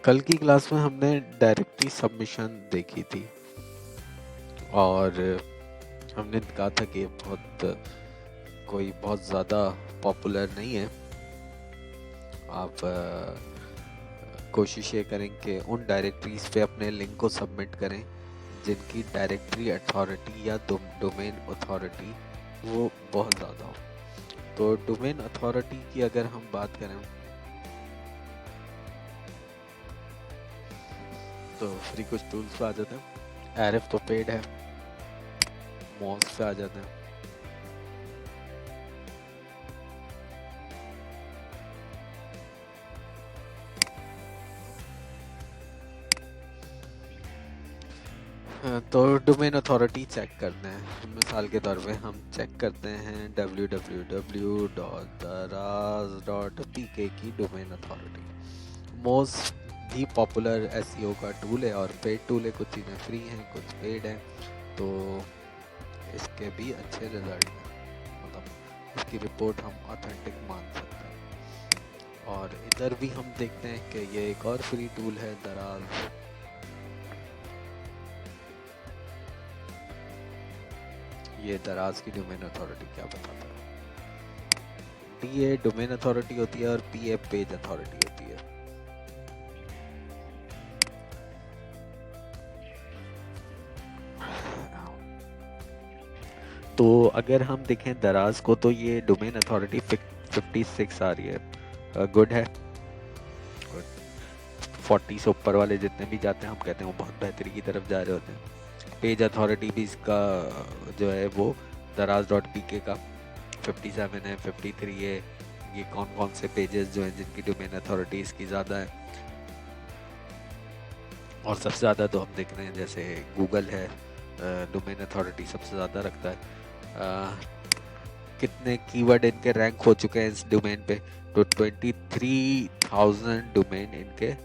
कल की क्लास में हमने डायरेक्टरी सबमिशन देखी थी और हमने कहा था कि कोई बहुत ज़्यादा पॉपुलर नहीं है। आप कोशिश ये करें कि उन डायरेक्टरीज पे अपने लिंक को सबमिट करें जिनकी डायरेक्टरी अथॉरिटी या डोमेन अथॉरिटी वो बहुत ज़्यादा हो। तो डोमेन अथॉरिटी की अगर हम बात करें तो फ्री कुछ टूल्स पे आ जाते हैं। आरएफ तो पेड है, मॉस पे आ जाते हैं। तो डोमेन अथॉरिटी चेक करते हैं। मिसाल के तौर पे हम चेक करते हैं www.daraz.pk की डोमेन अथॉरिटी। मोस्ट भी पॉपुलर एसईओ का टूल है और पेड टूल है। कुछ चीज़ें फ्री हैं, कुछ पेड हैं, तो इसके भी अच्छे रिजल्ट हैं। मतलब इसकी रिपोर्ट हम ऑथेंटिक मान सकते हैं। और इधर भी हम देखते हैं कि ये एक और फ्री टूल है दराज। ये दराज की डोमेन अथॉरिटी क्या बताता है। डीए डोमेन अथॉरिटी होती है और पीए पेज अथॉरिटी होती है। तो अगर हम देखें दराज को तो ये डोमेन अथॉरिटी 56 आ रही है। गुड है। 40 से ऊपर वाले जितने भी जाते हैं हम कहते हैं वो बहुत बेहतरी की तरफ जा रहे होते हैं। पेज अथॉरिटी भी इसका जो है वो daraz.pk का 57 है, 53 है। ये कौन कौन से पेजेस जो हैं जिनकी डोमेन अथॉरिटी इसकी ज़्यादा है। और सबसे ज़्यादा तो हम देख रहे हैं जैसे गूगल है, डोमेन अथॉरिटी सबसे ज़्यादा रखता है। कितने कीवर्ड इनके रैंक हो चुके हैं इस डोमेन पे, तो 23,000 डोमेन इनके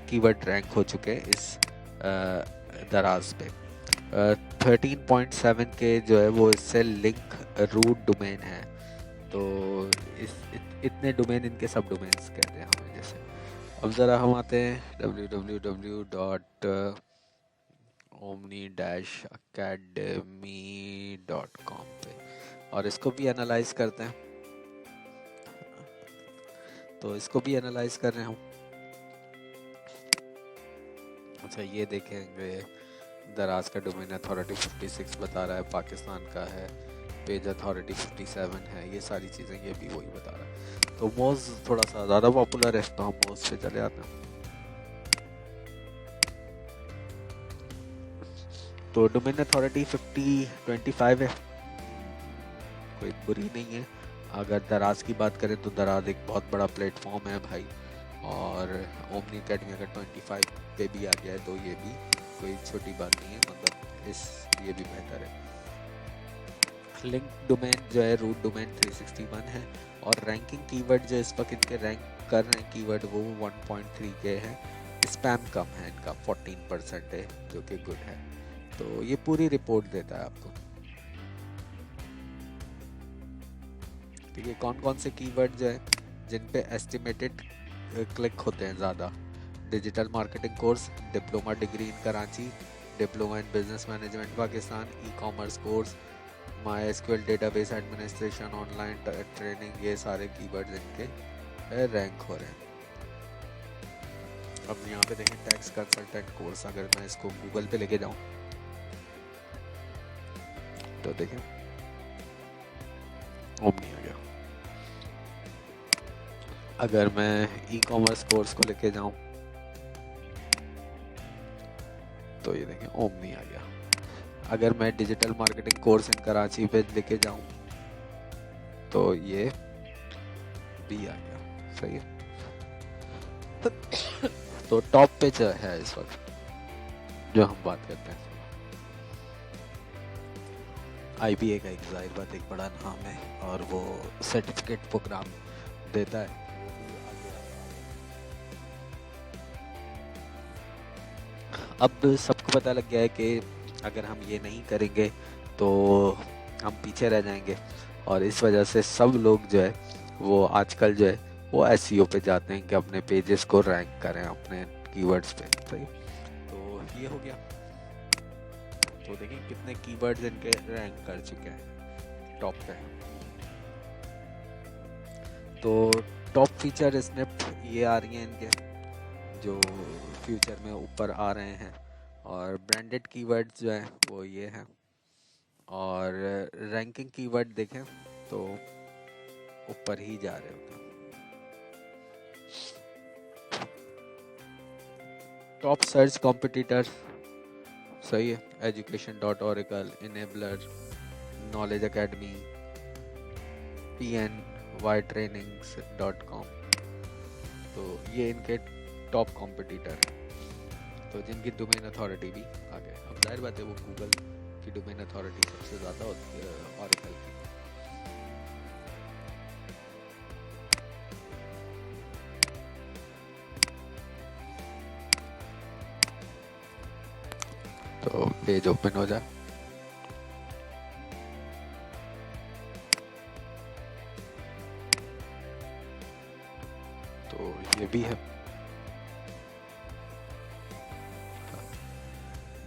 कीवर्ड रैंक हो चुके हैं इस दराज पे। 13.7 के जो है वो इससे लिंक रूट डोमेन है। तो इतने डोमेन इनके सब डोमेन्स कहते हैं हमें। जैसे अब ज़रा हम आते हैं www.omni-academy.com पे और इसको भी एनालाइज करते हैं। तो इसको भी एनालाइज कर रहे हैं हम। अच्छा, ये देखेंगे दराज का डोमेन अथॉरिटी 56 बता रहा है, पाकिस्तान का है। पेज अथॉरिटी 57 है। ये सारी चीज़ें ये भी वही बता रहा है। तो मोज थोड़ा सा ज़्यादा पॉपुलर है, तो हम मोज पे चले आते हैं। तो डोमेन अथॉरिटी 25 है, कोई बुरी नहीं है। अगर दराज की बात करें तो दराज एक बहुत बड़ा प्लेटफॉर्म है भाई, और ओमनी अकेडमी अगर 25 पे भी आ गया है तो ये भी कोई छोटी बात नहीं है। मतलब ये भी बेहतर है। लिंक डोमेन जो है रूट डोमेन 361 है और रैंकिंग कीवर्ड जो इस वक्त इनके रैंक कर रहे हैं कीवर्ड वो 1.3 के है। स्पैम कम है इनका 14% है, जो कि गुड है। तो ये पूरी रिपोर्ट देता है आपको। ठीक है, कौन कौन से कीवर्ड जो है जिन पे एस्टिमेटेड क्लिक होते हैं ज़्यादा। Digital marketing course, diploma degree in Karachi, diploma in business management Pakistan, e commerce course, MySQL database administration, online training, ये सारे कीवर्ड इनके रैंक हो रहे हैं। अब यहाँ पे देखें टैक्स कंसल्टेंट कोर्स, अगर मैं इसको गूगल पे लेके जाऊँ तो देखें ओमनी आ गया। अगर मैं ई कॉमर्स कोर्स को लेके जाऊँ तो ये देखें ओमनी आ गया। अगर मैं digital marketing course in Karachi पे लेके जाऊँ तो ये भी आ गया। सही है। तो टॉप पे जो है इस वक्त जो हम बात करते हैं, IBA का एक जाहिर बात एक बड़ा नाम है और वो सर्टिफिकेट प्रोग्राम देता है। अब सबको पता लग गया है कि अगर हम ये नहीं करेंगे तो हम पीछे रह जाएंगे, और इस वजह से सब लोग जो है वो आजकल जो है वो एसईओ पे जाते हैं कि अपने पेजेस को रैंक करें अपने कीवर्ड्स पे। सही, तो ये हो गया। तो देखिए कितने कीवर्ड्स इनके रैंक कर चुके हैं टॉप पे। तो टॉप फीचर स्निप ये आ रही हैं इनके जो फ्यूचर में ऊपर आ रहे हैं, और ब्रांडेड कीवर्ड्स जो हैं वो ये हैं, और रैंकिंग कीवर्ड देखें तो ऊपर ही जा रहे होते हैं। टॉप सर्च कॉम्पिटिटर सही है, education.oracle, enabler, knowledge academy, pnytrainings.com। तो ये इनके टॉप कॉम्पिटिटर हैं, तो जिनकी डोमेन अथॉरिटी भी आ गए। अब जाहिर बात है वो गूगल की डोमेन अथॉरिटी सबसे ज़्यादा होती है ऑरेकल की। तो पेज ओपन हो जाए, तो ये भी है।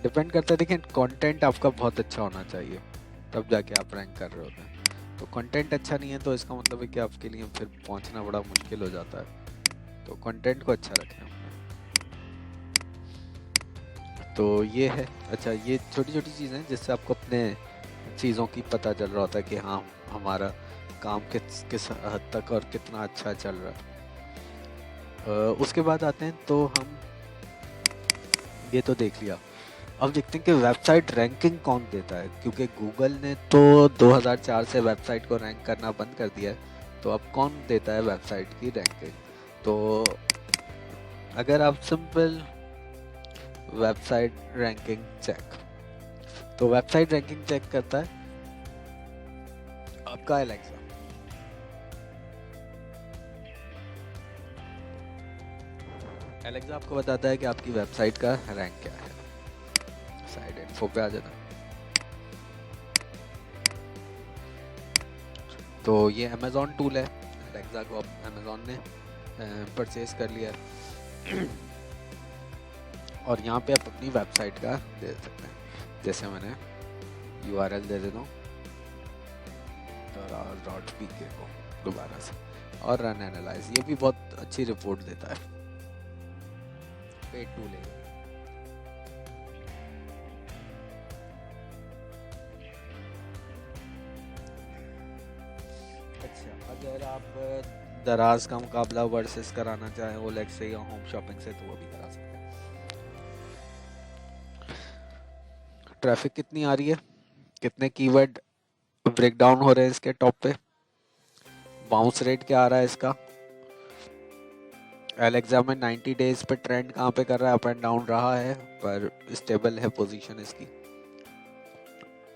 डिपेंड करता है, देखिए कंटेंट आपका बहुत अच्छा होना चाहिए तब जाके आप रैंक कर रहे होते हैं। तो कंटेंट अच्छा नहीं है तो इसका मतलब है कि आपके लिए फिर पहुंचना बड़ा मुश्किल हो जाता है। तो कंटेंट को अच्छा रखें अपने। तो ये है, अच्छा ये छोटी छोटी चीज़ें जिससे आपको अपने चीज़ों की पता चल रहा होता है कि हाँ हमारा काम किस किस हद तक और कितना अच्छा चल रहा है। उसके बाद आते हैं तो हम ये तो देख लिया, अब देखते हैं कि वेबसाइट रैंकिंग कौन देता है, क्योंकि गूगल ने तो 2004 से वेबसाइट को रैंक करना बंद कर दिया है। तो अब कौन देता है वेबसाइट की रैंकिंग? तो अगर आप सिंपल वेबसाइट रैंकिंग चेक, तो वेबसाइट रैंकिंग चेक करता है आपका एलेक्सा। एलेक्सा आपको बताता है कि आपकी वेबसाइट का रैंक क्या है। साइड इन्फो पे आ जाना। तो ये अमेज़ॉन टूल है, एलेक्सा को अब अमेज़ॉन ने परचेज कर लिया है। और यहाँ पे आप अपनी वेबसाइट का दे सकते हैं, जैसे मैंने URL दे देता हूँ .pk को दोबारा से, और रन एनालाइज, ये भी बहुत अच्छी रिपोर्ट देता है, पेड टूल है। अच्छा, अगर आप दराज का मुकाबला वर्सेस कराना चाहें OLX से या होम शॉपिंग से, तो वो भी करा सकते हैं। ट्रैफिक कितनी आ रही है, कितने कीवर्ड ब्रेक डाउन हो रहे हैं इसके टॉप पे, बाउंस रेट क्या आ रहा है इसका, एलेक्सा में 90 डेज पे ट्रेंड कहाँ पे कर रहा है, अप एंड डाउन रहा है पर स्टेबल है पोजीशन इसकी।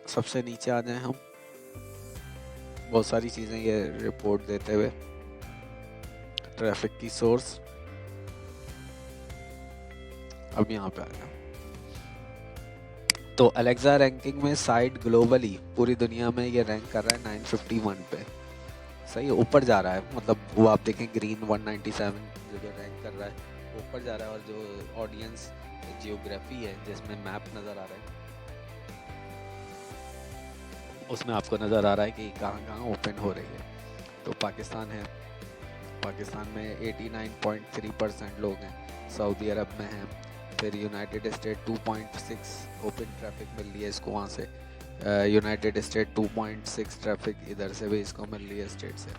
सबसे नीचे आ जाए हम, बहुत सारी चीज़ें ये रिपोर्ट देते हुए, ट्रैफिक की सोर्स, अब यहाँ पे आ जाए तो अलेक्सा रैंकिंग में साइट ग्लोबली पूरी दुनिया में ये रैंक कर रहा है 951 पे। सही है, ऊपर जा रहा है, मतलब वो आप देखें ग्रीन 197 जो रैंक कर रहा है ऊपर जा रहा है, और जो ऑडियंस जियोग्राफी है जिसमें मैप नज़र आ रहा है उसमें आपको नज़र आ रहा है कि कहाँ कहाँ ओपन हो रही है। तो पाकिस्तान है, पाकिस्तान में 89.3% लोग हैं, सऊदी अरब में हैं, फिर यूनाइटेड स्टेट 2.6 ओपन ट्रैफिक मिल रही है इसको वहाँ से, यूनाइटेड स्टेट 2.6 ट्रैफिक इधर से भी इसको मिल रही है स्टेट से।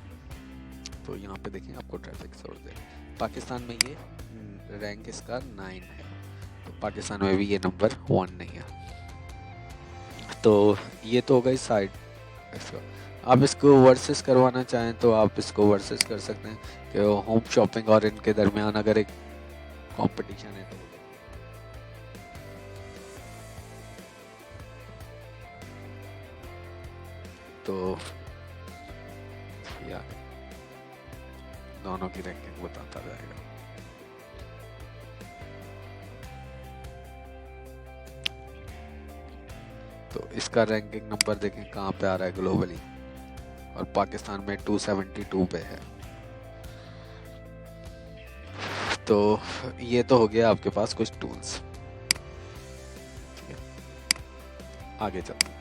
तो यहाँ पे देखिए आपको ट्रैफिक सोर्स दे, पाकिस्तान में ये रैंक इसका 9 है, तो पाकिस्तान में भी ये नंबर 1 नहीं है। तो ये तो हो गई साइड इसका। आप इसको वर्सेस करवाना चाहें तो आप इसको वर्सेस कर सकते हैं कि होम शॉपिंग और इनके दरमियान अगर एक कंपटीशन है तो यार दोनों की रैंकिंग बताता जाएगा। तो इसका रैंकिंग नंबर देखें कहाँ पे आ रहा है ग्लोबली, और पाकिस्तान में 272 पे है। तो ये तो हो गया आपके पास कुछ टूल्स। ठीक है, आगे चलते हैं,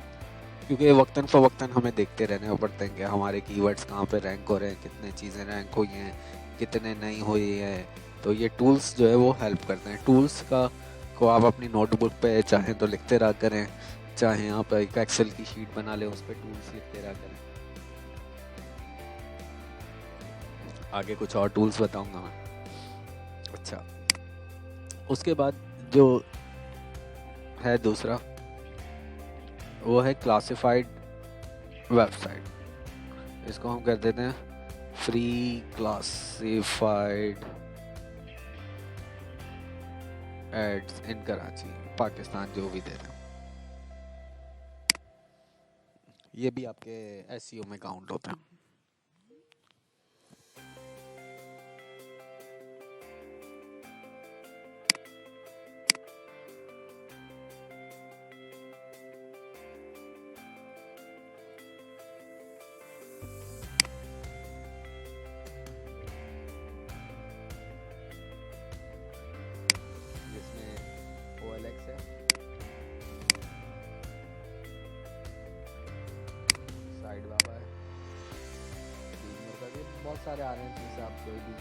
क्योंकि वक्तन फ़वक्तन हमें देखते रहने पड़ते हैं कि हमारे कीवर्ड्स कहाँ पे रैंक हो रहे हैं, कितने चीज़ें रैंक हुई हैं, कितने नहीं हुई हैं। तो ये टूल्स जो है वो हेल्प करते हैं। टूल्स का को आप अपनी नोटबुक पे चाहें तो लिखते रहा करें, चाहे आप एक एक्सेल की शीट बना लें उस पर टूल्स लिखते रहा करें। आगे कुछ और टूल्स बताऊंगा मैं। अच्छा, उसके बाद जो है दूसरा, वो है क्लासिफाइड वेबसाइट। इसको हम कर देते हैं फ्री क्लासिफाइड एड्स इन कराची, पाकिस्तान, जो भी दे दें। ये भी आपके एसईओ में काउंट होते हैं। जिसमें OLX है, साइड बाबा है, का भी बहुत सारे आ रहे हैं, जिससे आप कोई भी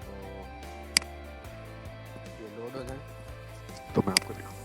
तो ये लोड हो जाए तो मैं आपको दिखाऊँ।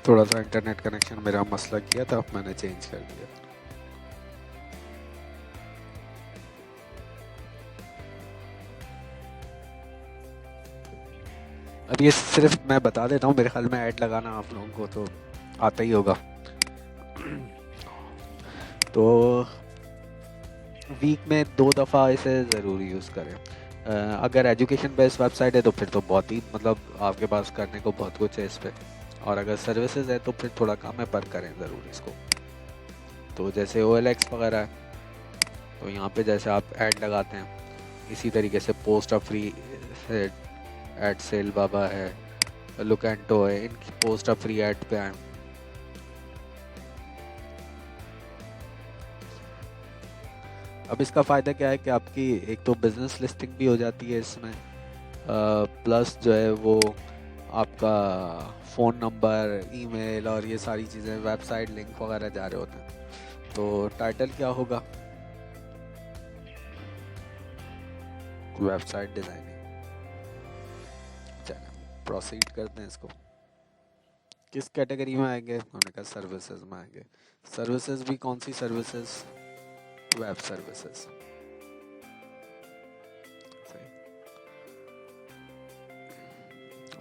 थोड़ा सा इंटरनेट कनेक्शन मेरा मसला किया था, मैंने चेंज कर दिया। अब ये सिर्फ मैं बता देता हूँ, मेरे ख्याल में ऐड लगाना आप लोगों को तो आता ही होगा। तो वीक में 2 दफ़ा इसे ज़रूर यूज़ करें। अगर एजुकेशन बेस्ड वेबसाइट है तो फिर तो बहुत ही मतलब आपके पास करने को बहुत कुछ है इस पर, और अगर सर्विसेज है तो फिर थोड़ा कम है, पर करें ज़रूर इसको। तो जैसे OLX वगैरह है, तो यहाँ पे जैसे आप ऐड लगाते हैं, इसी तरीके से पोस्ट ऑफ फ्री है, एड सेल बाबा है, लुकेंटो है, इनकी पोस्ट ऑफ फ्री ऐड पे आए। अब इसका फ़ायदा क्या है कि आपकी एक तो बिज़नेस लिस्टिंग भी हो जाती है इसमें, प्लस जो है वो आपका फ़ोन नंबर, ईमेल और ये सारी चीज़ें, वेबसाइट लिंक वगैरह जा रहे होते हैं। तो टाइटल क्या होगा? Website designing. चलिए प्रोसीड करते हैं इसको। किस कैटेगरी में आएंगे? उन्होंने कहा सर्विसेज में आएंगे। सर्विसेज भी कौन सी services? Web services.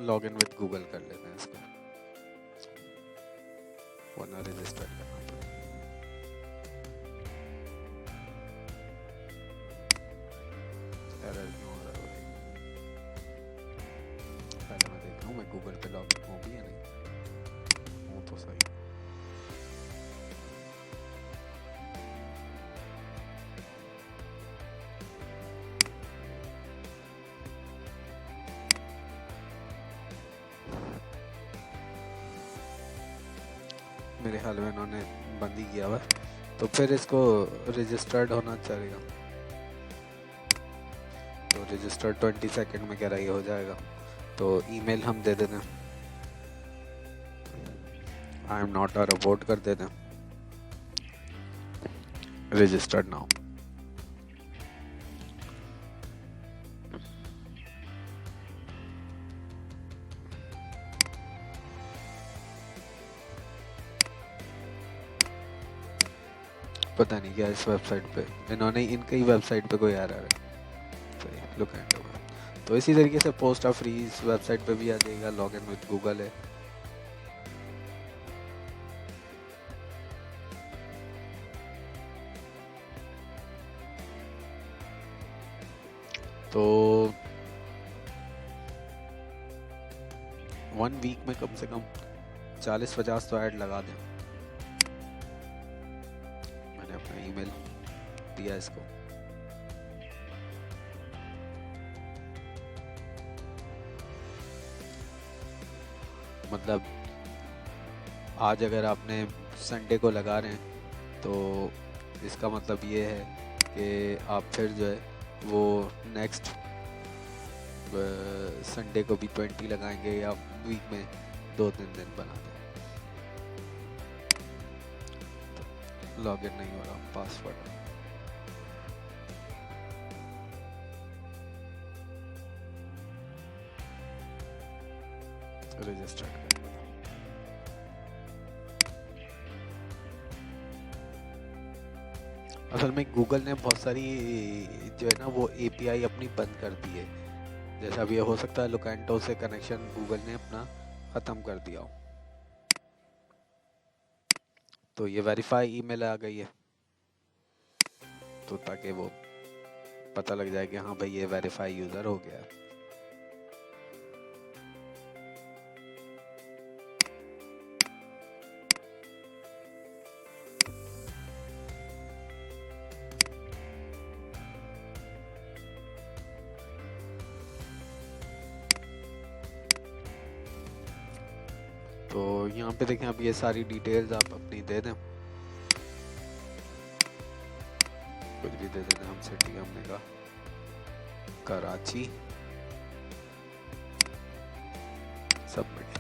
Log in with Google कर लेते हैं इसको, वरना रजिस्टर करना पड़ेगा। एरर क्यों आ रहा है? पहले मैं देख रहा हूँ मैं गूगल पे लॉग इन हूँ भी या नहीं, हूँ तो सही। मेरे ख्याल में इन्होंने बंद ही किया हुआ, तो फिर इसको रजिस्टर्ड होना चाहिए। तो रजिस्टर्ड 20 सेकंड में कह रहा ये हो जाएगा। तो ईमेल हम दे देते हैं, I am not a robot कर देते हैं, रजिस्टर्ड नाउ। पता नहीं क्या इस वेबसाइट पे, इन्होंने इनके ही वेबसाइट पे कोई एरर है। तो लुक एंड होगा। तो इसी तरीके से पोस्ट ऑफ फ्री इस वेबसाइट पे भी आ जाएगा, लॉग इन विद गूगल है। तो 1 वीक में कम से कम 40-50 तो ऐड लगा दें। मैंने अपना ईमेल दिया इसको। मतलब आज अगर आपने संडे को लगा रहे हैं तो इसका मतलब ये है कि आप फिर जो है वो नेक्स्ट संडे को भी 20 लगाएंगे या वीक में 2-3 दिन बना दें। तो लॉगिन नहीं हो रहा, पासवर्ड रजिस्टर कर। असल में गूगल ने बहुत सारी जो है ना वो एपीआई अपनी बंद कर दी है। जैसा भी हो सकता है लोकेंटो से कनेक्शन गूगल ने अपना ख़त्म कर दिया हो। तो ये वेरीफाई ईमेल आ गई है, तो ताकि वो पता लग जाए कि हाँ भाई ये वेरीफाई यूज़र हो गया है। तो यहाँ पे देखें, अब ये सारी डिटेल्स आप अपनी दे दें, कुछ भी दे देते हैं। हम सिटी हमने कहा कराची, सबमिट।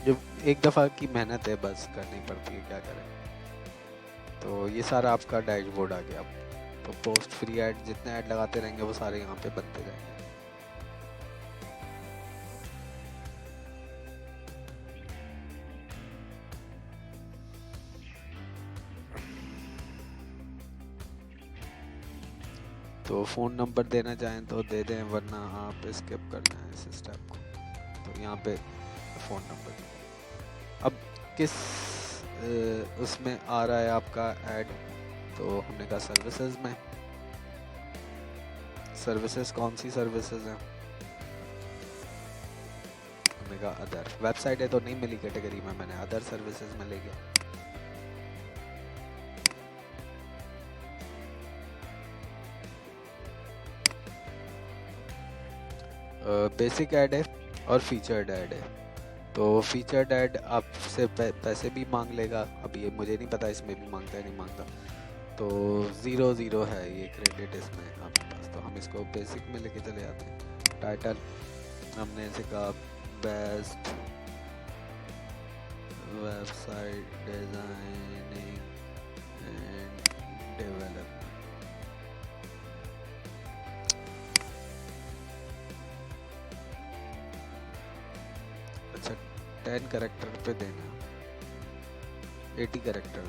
जब एक दफ़ा की मेहनत है, बस करनी पड़ती है, क्या करें। तो ये सारा आपका डैशबोर्ड आ गया। तो पोस्ट फ्री ऐड जितने ऐड लगाते रहेंगे वो सारे यहाँ पे बनते जाएंगे। तो फ़ोन नंबर देना चाहें तो दे दें, वरना आप स्किप कर दें इस स्टेप को। तो यहाँ पे फ़ोन नंबर। अब किस उसमें आ रहा है आपका ऐड, तो हमने कहा सर्विसेज में। सर्विसेज कौन सी सर्विसेज हैं? हमने कहा अदर। वेबसाइट है तो नहीं मिली कैटेगरी में, मैंने अदर सर्विसेज में ले गया। बेसिक ऐड है और फीचर्ड ऐड है। तो फीचर्ड ऐड आपसे पैसे भी मांग लेगा। अभी ये मुझे नहीं पता इसमें भी मांगता है नहीं मांगता। तो 0 है ये क्रेडिट इसमें आपके पास। तो हम इसको बेसिक में लेके चले जाते हैं। टाइटल हमने ऐसे कहा best website designing and development. अच्छा, 10 कैरेक्टर पे देना, 80 कैरेक्टर।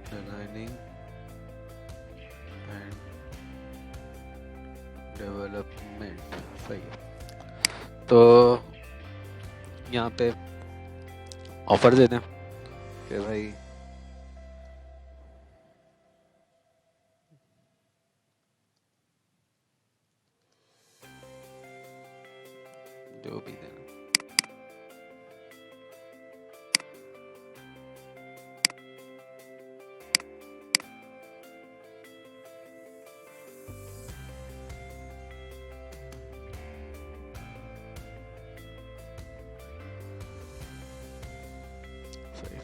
डिजाइनिंग एंड डेवलपमेंट, सही है। तो यहाँ पे ऑफर दे दें कि भाई जो भी देना।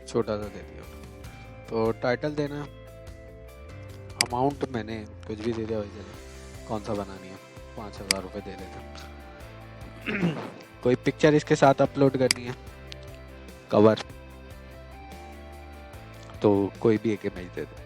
छोटा सा दे दिया। तो टाइटल देना, अमाउंट मैंने कुछ भी दे दिया वही चले। कौन सा बनानी है, 5,000 रुपये दे देते। कोई पिक्चर इसके साथ अपलोड करनी है, कवर, तो कोई भी एक इमेज दे दो।